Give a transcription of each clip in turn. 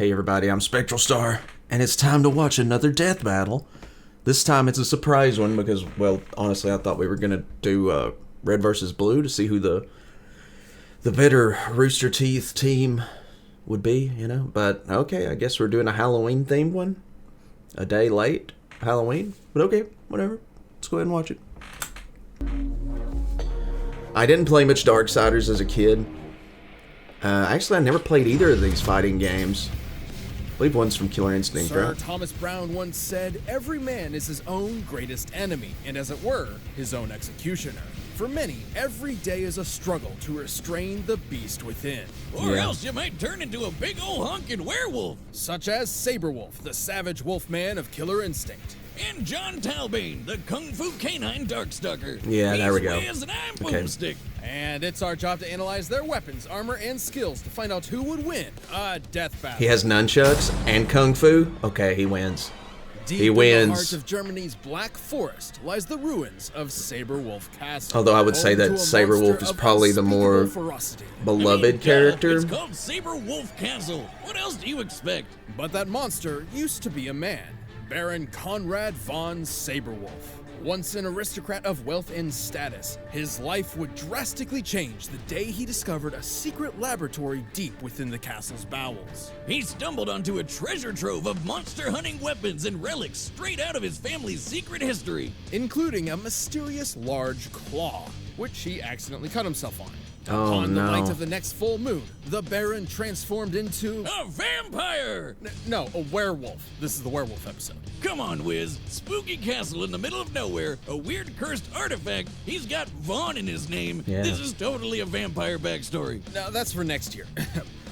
Hey everybody, I'm SpectralStar, and it's time to watch another death battle. This time it's a surprise one because, well, honestly I thought we were going to do Red versus Blue to see who the better Rooster Teeth team would be, you know. But okay, I guess we're doing a Halloween themed one. A day late Halloween, but okay, whatever. Let's go ahead and watch it. I didn't play much Darksiders as a kid. Actually, I never played either of these fighting games. I believe one's from Killer Instinct, Sir right? Thomas Browne once said, "Every man is his own greatest enemy, and as it were, his own executioner." For many, every day is a struggle to restrain the beast within. Or else you might turn into a big old honking werewolf. Such as Sabrewulf, the savage wolfman of Killer Instinct. And Jon Talbain, the kung fu canine darkstalker. Yeah, there we go. He's as an iron Okay. boomstick. And it's our job to analyze their weapons, armor, and skills to find out who would win a death battle. He has nunchucks and kung fu. Okay, he wins. Deep he in wins. the heart of Germany's Black Forest lies the ruins of Sabrewulf Castle. Although I would say home that to a Sabrewulf monster is of probably the more unspeakable ferocity. beloved Duh, character. It's called Sabrewulf Castle. What else do you expect? But that monster used to be a man, Baron Conrad von Sabrewulf. Once an aristocrat of wealth and status, his life would drastically change the day he discovered a secret laboratory deep within the castle's bowels. He stumbled onto a treasure trove of monster hunting weapons and relics straight out of his family's secret history. Including a mysterious large claw, which he accidentally cut himself on. Oh, Upon the no. night of the next full moon, the Baron transformed into... A vampire! No, a werewolf. This is the werewolf episode. Come on, Wiz. Spooky castle in the middle of nowhere, a weird cursed artifact. He's got Vaughn in his name. Yeah. This is totally a vampire backstory. Now, that's for next year.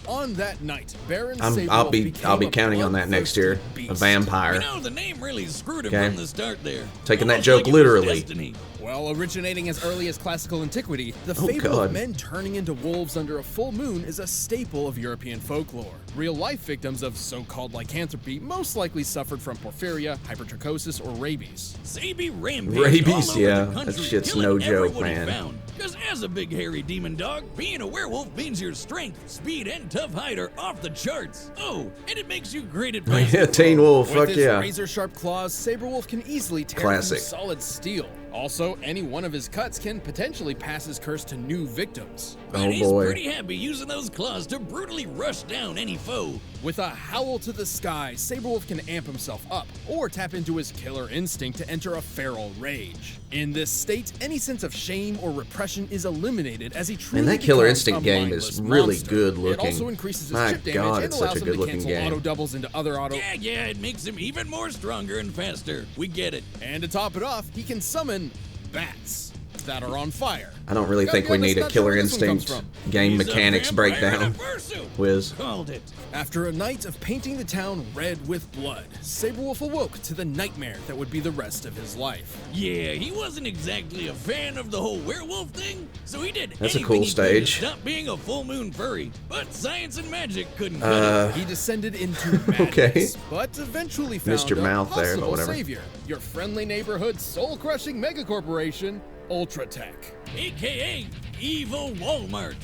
On that night, Baron I'll Sabrewulf be became a counting on that next year. bloodthirsty A beast. vampire. You know, the name really screwed him Okay. from the start there. Taking that Almost joke like it was literally. destiny. Well, originating as early as classical antiquity, the Oh, fable God. of men turning into wolves under a full moon is a staple of European folklore. Real-life victims of so-called lycanthropy most likely suffered from porphyria, hypertrichosis, or rabies. Sabi rampaged Rabies, all over yeah, the country, that shit's killing no joke, everyone he man. found. Because as a big hairy demon dog, being a werewolf means your strength, speed, and tough hide are off the charts. Oh, and it makes you great at Yeah, fighting. Teen Wolf, With fuck his yeah. razor-sharp claws, Sabrewulf can easily tear Classic. through solid steel. Also, any one of his cuts can potentially pass his curse to new victims. But Oh he's boy. pretty happy using those claws to brutally rush down any foe. With a howl to the sky, Sabrewulf can amp himself up, or tap into his killer instinct to enter a feral rage. In this state, any sense of shame or repression is eliminated as he truly Man, that Killer becomes Instinct a game is mindless really monster. good It looking. also increases his My chip damage God, and it's allows such a him good to looking cancel game. auto doubles into other auto. Yeah, it makes him even more stronger and faster. We get it. And to top it off, he can summon bats that are on fire. I don't really think we Goddamn, need a that's not sure Killer where this one comes Instinct from. game He's a mechanics vampire breakdown. in a fursuit. Whiz. Called it. After a night of painting the town red with blood, Sabrewulf awoke to the nightmare that would be the rest of his life. Yeah, he wasn't exactly a fan of the whole werewolf thing, so he did That's a anything cool he could to stage. stop being a full moon furry. But science and magic couldn't cut it. He descended into madness, Okay. but eventually found Missed your a mouth there, but possible whatever. savior, your friendly neighborhood soul-crushing megacorporation, Ultratech. AKA Evil Walmart.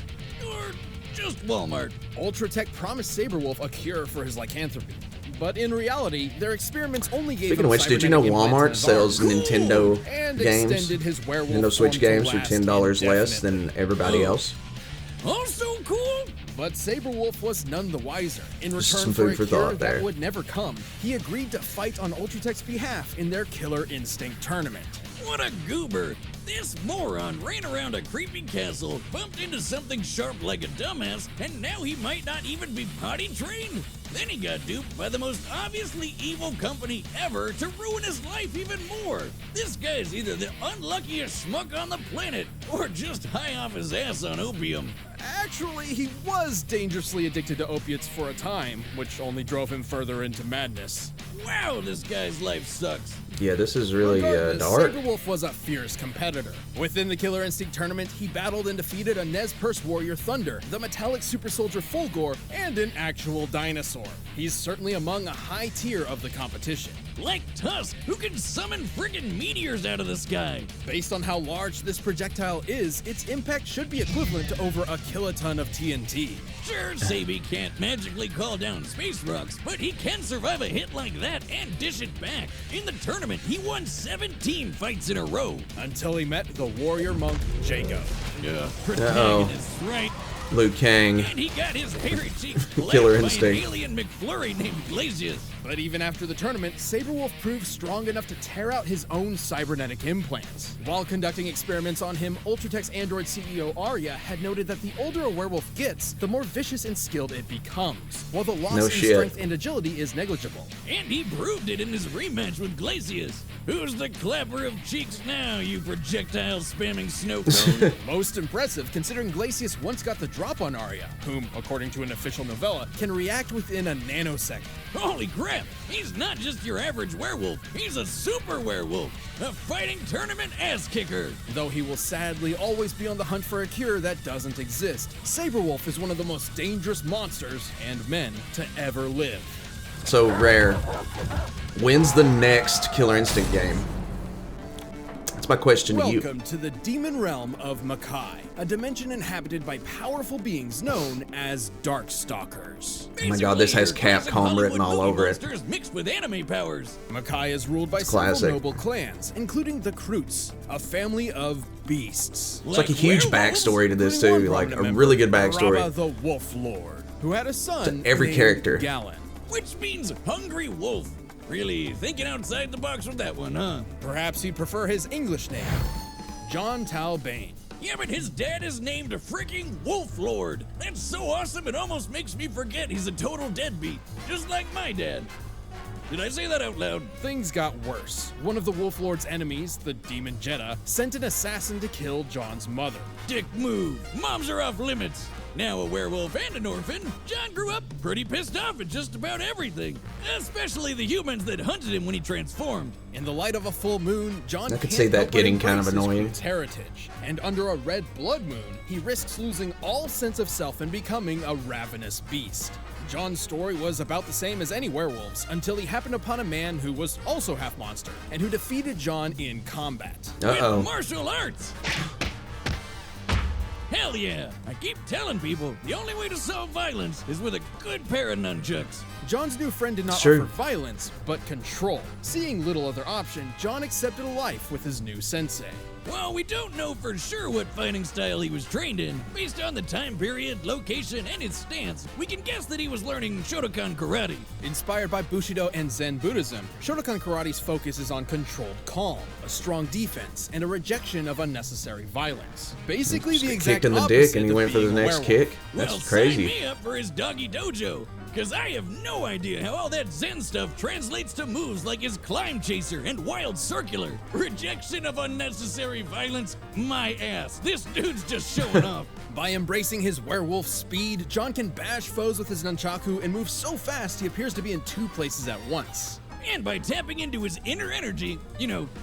Or just Walmart. Ultratech promised Sabrewulf a cure for his lycanthropy. But in reality, their experiments only gave Speaking him of which, did you know cybernetic implants Walmart in his sells arms Nintendo and games? extended his werewolf Nintendo Switch form to games for last $10 less indefinitely. than everybody Oh. else? Also cool. But Sabrewulf was none the wiser. In Just return some for food a for cure thought that there. would never come, he agreed to fight on Ultratech's behalf in their Killer Instinct tournament. What a goober! This moron ran around a creepy castle, bumped into something sharp like a dumbass, and now he might not even be potty trained? Then he got duped by the most obviously evil company ever to ruin his life even more. This guy's either the unluckiest schmuck on the planet, or just high off his ass on opium. Actually, he was dangerously addicted to opiates for a time, which only drove him further into madness. Wow, this guy's life sucks. Yeah, this is really Regardless, dark. Sabrewulf was a fierce competitor. Within the Killer Instinct tournament, he battled and defeated a Nez Perce warrior Thunder, the metallic super soldier Fulgor, and an actual dinosaur. He's certainly among a high tier of the competition. Black Tusk, who can summon friggin' meteors out of the sky. Based on how large this projectile is, its impact should be equivalent to over a kiloton of TNT. Sure, Sabi can't magically call down space rocks, but he can survive a hit like that and dish it back. In the tournament, he won 17 fights in a row. Until he met the warrior monk Jacob. Protagonist, right? Liu Kang. And he got his hairy cheeks Killer black by an instinct. alien McFlurry named Glacius. But even after the tournament, Sabrewulf proved strong enough to tear out his own cybernetic implants. While conducting experiments on him, Ultratech's android CEO Arya had noted that the older a werewolf gets, the more vicious and skilled it becomes, while the loss in strength and agility is negligible. And he proved it in his rematch with Glacius. Who's the clapper of cheeks now, you projectile spamming snow cone? Most impressive, considering Glacius once got the drop on Arya, whom, according to an official novella, can react within a nanosecond. Holy crap! He's not just your average werewolf, he's a super werewolf! A fighting tournament ass kicker! Though he will sadly always be on the hunt for a cure that doesn't exist, Sabrewulf is one of the most dangerous monsters and men to ever live. So, Rare, when's the next Killer Instinct game? That's my question to you. Welcome to the demon realm of Makai, a dimension inhabited by powerful beings known as Darkstalkers. Oh my god, this has Capcom written all over it. Mixed with anime powers. Makai is ruled by several noble clans, including the Kroots, a family of beasts. It's like a huge backstory to this too, like a really good backstory. Raba the Wolf Lord, who had a son to every named character. Galen. Which means hungry wolf. Really thinking outside the box with that one, huh? Perhaps he'd prefer his English name, Jon Talbain. Yeah, but his dad is named a freaking Wolf Lord. That's so awesome it almost makes me forget he's a total deadbeat, just like my dad. Did I say that out loud? Things got worse. One of the Wolf Lord's enemies, the Demon Jeddah, sent an assassin to kill Jon's mother. Dick move. Moms are off limits. Now a werewolf and an orphan, Jon grew up pretty pissed off at just about everything, especially the humans that hunted him when he transformed. In the light of a full moon, Jon I could see that getting kind of annoying. His heritage, and under a red blood moon, he risks losing all sense of self and becoming a ravenous beast. Jon's story was about the same as any werewolves until he happened upon a man who was also half monster and who defeated Jon in combat. Uh-oh. With martial arts! Hell yeah! I keep telling people, the only way to solve violence is with a good pair of nunchucks. Jon's new friend did not Sure. offer violence, but control. Seeing little other option, Jon accepted a life with his new sensei. Well, we don't know for sure what fighting style he was trained in. Based on the time period, location, and his stance, we can guess that he was learning Shotokan karate. Inspired by Bushido and Zen Buddhism, Shotokan karate's focus is on controlled calm, a strong defense, and a rejection of unnecessary violence. Basically, Just the got exact kicked in the opposite dick and he of went for the being a next werewolf. kick. That's Well, crazy. sign me up for his doggy dojo, because I have no idea how all that Zen stuff translates to moves like his climb chaser and wild circular. Rejection of unnecessary violence, my ass. This dude's just showing off. By embracing his werewolf speed, Jon can bash foes with his nunchaku and move so fast he appears to be in two places at once. And by tapping into his inner energy,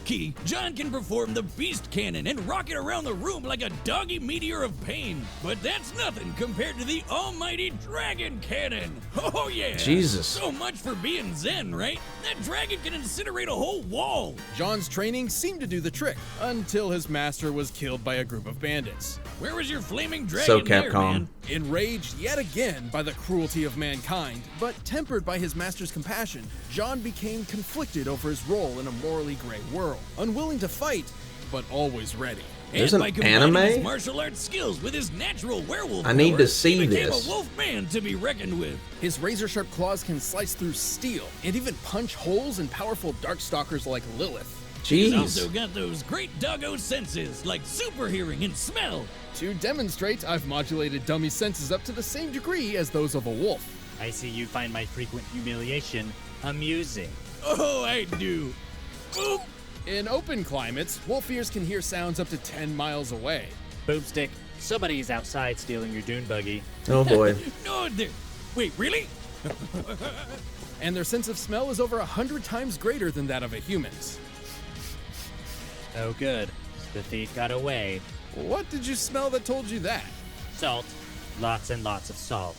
ki, Jon can perform the beast cannon and rocket around the room like a doggy meteor of pain. But that's nothing compared to the almighty dragon cannon. Oh yeah! Jesus. So much for being Zen, right? That dragon can incinerate a whole wall. Jon's training seemed to do the trick, until his master was killed by a group of bandits. Where was your flaming dragon So there, Capcom. man? Enraged yet again by the cruelty of mankind, but tempered by his master's compassion, Jon became conflicted over his role in a morally gray world, unwilling to fight, but always ready. There's And an by combining anime? his martial arts skills with his natural werewolf I need power, to see he became this. a wolf man to be reckoned with. His razor-sharp claws can slice through steel, and even punch holes in powerful darkstalkers like Lilith. He's Jeez. also got those great doggo senses, like super hearing and smell. To demonstrate, I've modulated dummy senses up to the same degree as those of a wolf. I see you find my frequent humiliation amusing. Oh, I do. Boop. In open climates, wolf ears can hear sounds up to 10 miles away. Boomstick, somebody's outside stealing your dune buggy. Oh boy. No, there. Wait, really? And their sense of smell is over 100 times greater than that of a human's. Oh good, the thief got away. What did you smell that told you that? Salt, lots and lots of salt.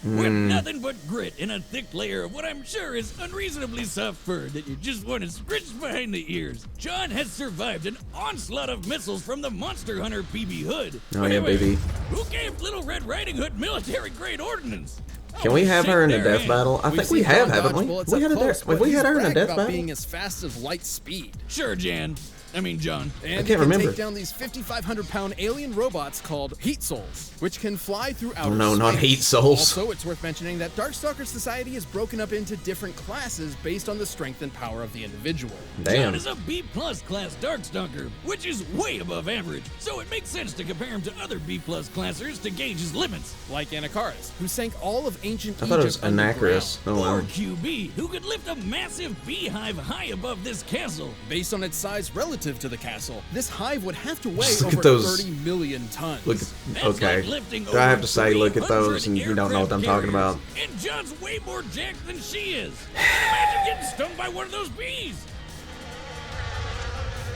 with nothing but grit and a thick layer of what I'm sure is unreasonably soft fur that you just want to scritch behind the ears. Jon has survived an onslaught of missiles from the Monster Hunter PB Hood. Oh yeah, baby. Who gave Little Red Riding Hood military-grade ordnance? Can we have her in a death battle? I We've think we seen have, Jon haven't dodge we? bullets We up had, close, but we he's had her in a bragged death about battle? being as fast as light speed. Sure, Jon. Jon. And can't he can remember. take down these 5,500-pound alien robots called Heat Souls, which can fly through outer no, space. not Heat Souls. Also, it's worth mentioning that Darkstalker society is broken up into different classes based on the strength and power of the individual. Damn. Jon is a B-plus class Darkstalker, which is way above average, so it makes sense to compare him to other B-plus classers to gauge his limits. Like Anakaris, who sank all of ancient I thought it was Egypt underground. Anakaris. Oh, Or wow. QB, who could lift a massive beehive high above this castle. Based on its size relative to the castle, this hive would have to weigh Just look over at those- 30 million tons. Look, That's okay. like lifting Do I have over to say, look at 300 those, and you don't know what I'm talking aircraft about? carriers. And Jon's way more jacked than she is. Imagine getting stung by one of those bees.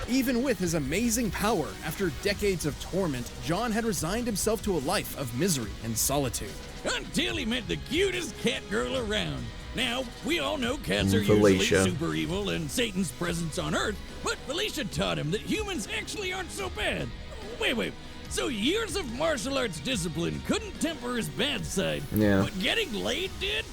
Even with his amazing power, after decades of torment, Jon had resigned himself to a life of misery and solitude. Until he met the cutest cat girl around. Now, we all know cats are Felicia. usually super evil and Satan's presence on Earth, but Felicia taught him that humans actually aren't so bad. Wait. So years of martial arts discipline couldn't temper his bad side, Yeah. but getting laid did?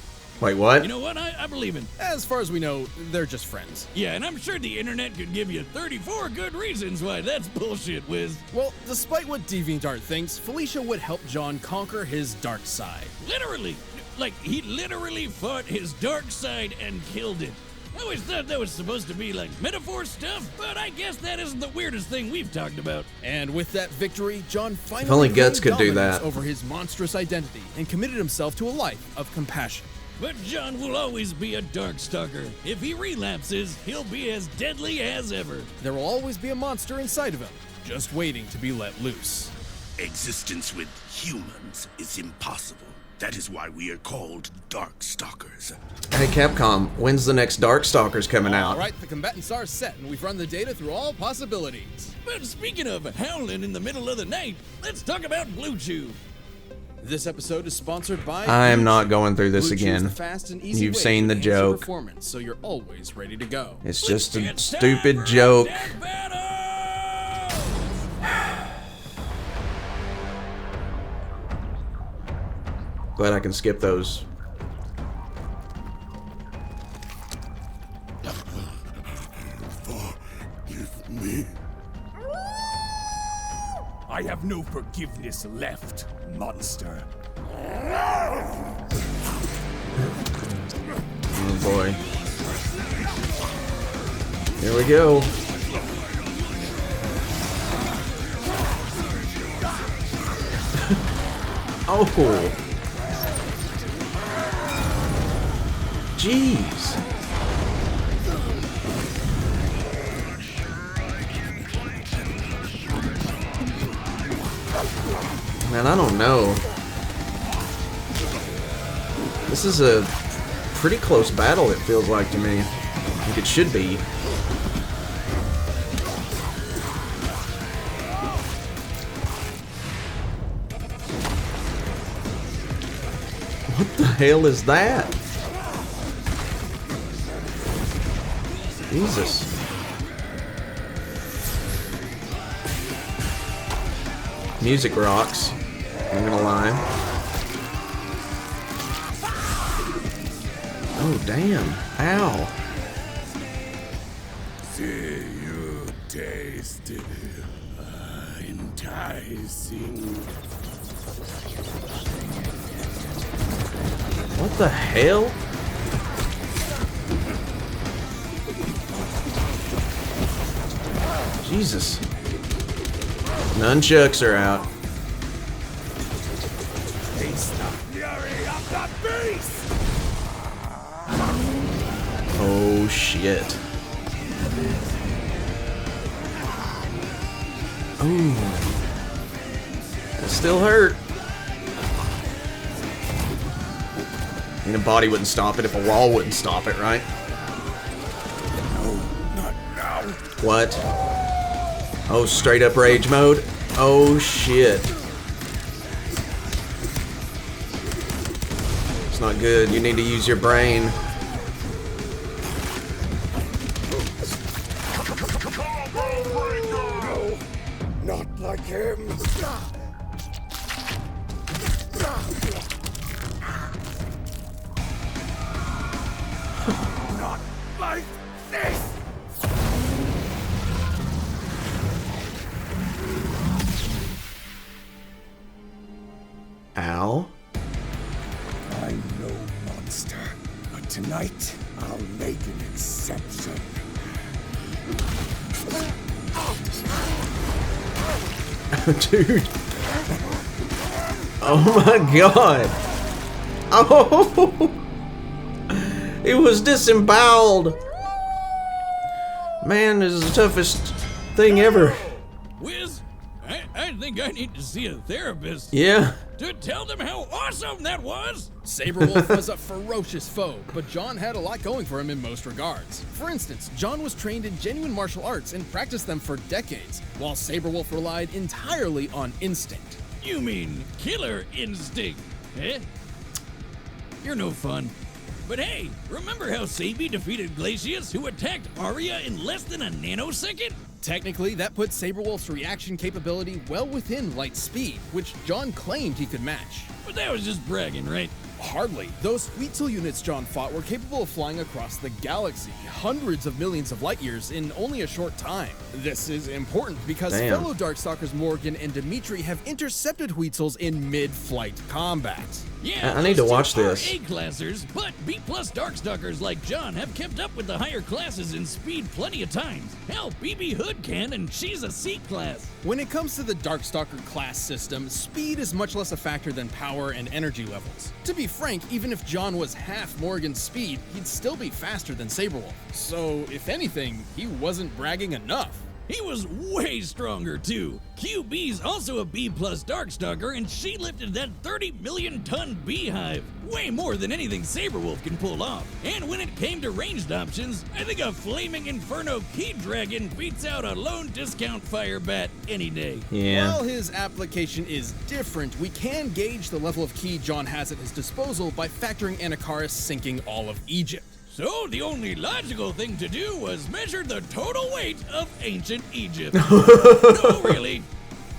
Wait, what? You know what? I believe it. As far as we know, they're just friends. Yeah, and I'm sure the internet could give you 34 good reasons why that's bullshit, Wiz. Well, despite what DeviantArt thinks, Felicia would help Jon conquer his dark side. Literally. Like, he literally fought his dark side and killed it. I always thought that was supposed to be like metaphor stuff, but I guess that isn't the weirdest thing we've talked about. And with that victory, Jon finally only Guts gained could do dominance that. over his monstrous identity and committed himself to a life of compassion. But Jon will always be a Darkstalker. If he relapses, he'll be as deadly as ever. There will always be a monster inside of him, just waiting to be let loose. Existence with humans is impossible. That is why we are called Darkstalkers. Hey, Capcom, when's the next Darkstalkers coming out? All right, the combatants are set, and we've run the data through all possibilities. But speaking of howling in the middle of the night, let's talk about Blue Chew. This episode is sponsored by I am Blue not Chew. going through this Blue Chew is again. the fast and easy You've way seen to the enhance your joke. performance, so you're always ready to go. It's just a It's time stupid for a joke. death battle! Glad I can skip those. Forgive me. I have no forgiveness left, monster. Oh boy. Here we go. Oh. Jeez. Man, I don't know. This is a pretty close battle, it feels like to me. I think it should be. What the hell is that? Jesus. Music rocks. I'm gonna lie. Oh, damn. Ow. See you taste enticing. What the hell? Jesus. Nunchucks are out. Taste the fury of the beast! Oh, shit. Ooh. It still hurt. I mean, a body wouldn't stop it if a wall wouldn't stop it, right? Not now. What? Oh, straight up rage mode? Oh, shit. It's not good. You need to use your brain. No, not like him. Not like this. Ow. I'm no monster, but tonight I'll make an exception. Dude. Oh my god. Oh. It was disemboweled. Man, this is the toughest thing ever. Wiz, I think I need to see a therapist Yeah. to tell them how awesome that was. Sabrewulf was a ferocious foe, but Jon had a lot going for him in most regards. For instance, Jon was trained in genuine martial arts and practiced them for decades, while Sabrewulf relied entirely on instinct. You mean killer instinct, eh? You're no fun. But hey, remember how Sabi defeated Glacius, who attacked Arya in less than a nanosecond? Technically, that put Sabrewulf's reaction capability well within light speed, which Jon claimed he could match. But that was just bragging, right? Hardly. Those Huitzel units Jon fought were capable of flying across the galaxy, hundreds of millions of light years in only a short time. This is important because Damn. fellow Darkstalkers Morgan and Dimitri have intercepted Huitzels in mid-flight combat. Yeah, I need to those two watch are this. A-classers, but B-plus Darkstalkers like Jon have kept up with the higher classes in speed plenty of times. Hell, BB Hood can, and she's a C-class. When it comes to the Darkstalker class system, speed is much less a factor than power and energy levels. To be frank, even if Jon was half Morgan's speed, he'd still be faster than Sabrewulf. So, if anything, he wasn't bragging enough. He was way stronger, too. QB's also a B-plus Darkstalker, and she lifted that 30 million ton beehive. Way more than anything Sabrewulf can pull off. And when it came to ranged options, I think a Flaming Inferno Key Dragon beats out a lone discount fire bat any day. Yeah. While his application is different, we can gauge the level of ki Jon has at his disposal by factoring Anakaris sinking all of Egypt. So the only logical thing to do was measure the total weight of ancient Egypt. No, really.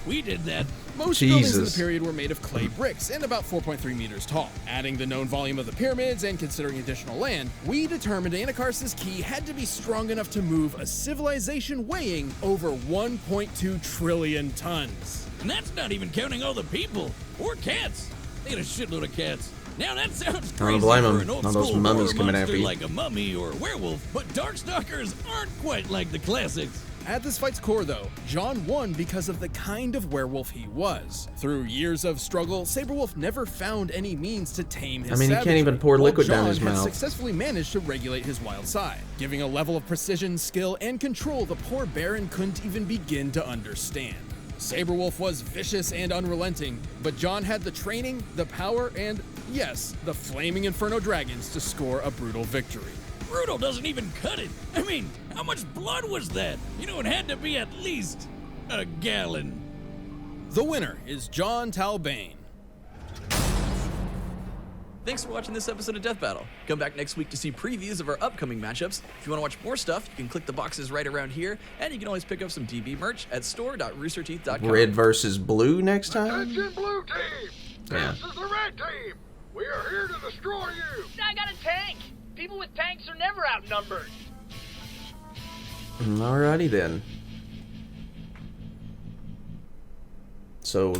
We did that. Most buildings in the Jesus. period were made of clay bricks and about 4.3 meters tall. Adding the known volume of the pyramids and considering additional land, we determined Anakaris' ki had to be strong enough to move a civilization weighing over 1.2 trillion tons. And that's not even counting all the people. Or cats. They had a shitload of cats. Now that sounds I crazy don't blame for 'em. an old All those school mummies horror coming monster after you. like a mummy or a werewolf, but Darkstalkers aren't quite like the classics. At this fight's core, though, Jon won because of the kind of werewolf he was. Through years of struggle, Sabrewulf never found any means to tame his I mean, he can't savagery, even pour while liquid down Jon his had mouth. successfully managed to regulate his wild side, giving a level of precision, skill, and control the poor Baron couldn't even begin to understand. Sabrewulf was vicious and unrelenting, but Jon had the training, the power, and, yes, the flaming Inferno Dragons to score a brutal victory. Brutal doesn't even cut it. I mean, how much blood was that? You know, it had to be at least a gallon. The winner is Jon Talbain. Thanks for watching this episode of Death Battle. Come back next week to see previews of our upcoming matchups. If you want to watch more stuff, you can click the boxes right around here, and you can always pick up some DB merch at store.roosterteeth.com. Red versus blue next time? Attention, blue team! Yeah. This is the red team! We are here to destroy you! I got a tank! People with tanks are never outnumbered. Alrighty then. So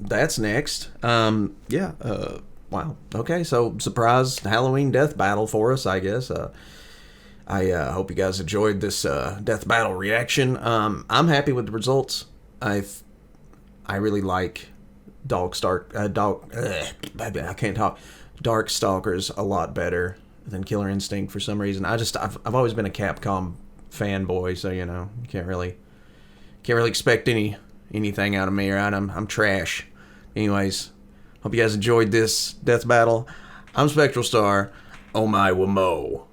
that's next. Wow. Okay, so surprise Halloween death battle for us, I guess. I hope you guys enjoyed this death battle reaction. I'm happy with the results. I really like I can't talk. Darkstalkers a lot better than Killer Instinct for some reason. I've always been a Capcom fanboy, so you know, you can't really expect anything out of me, right? I'm trash. Anyways, hope you guys enjoyed this death battle. I'm SpectralStar. Oh my Wamo.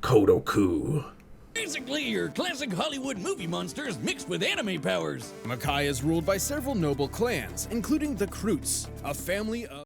Kodoku. Basically, your classic Hollywood movie monsters mixed with anime powers. Makai is ruled by several noble clans, including the Kroots, a family of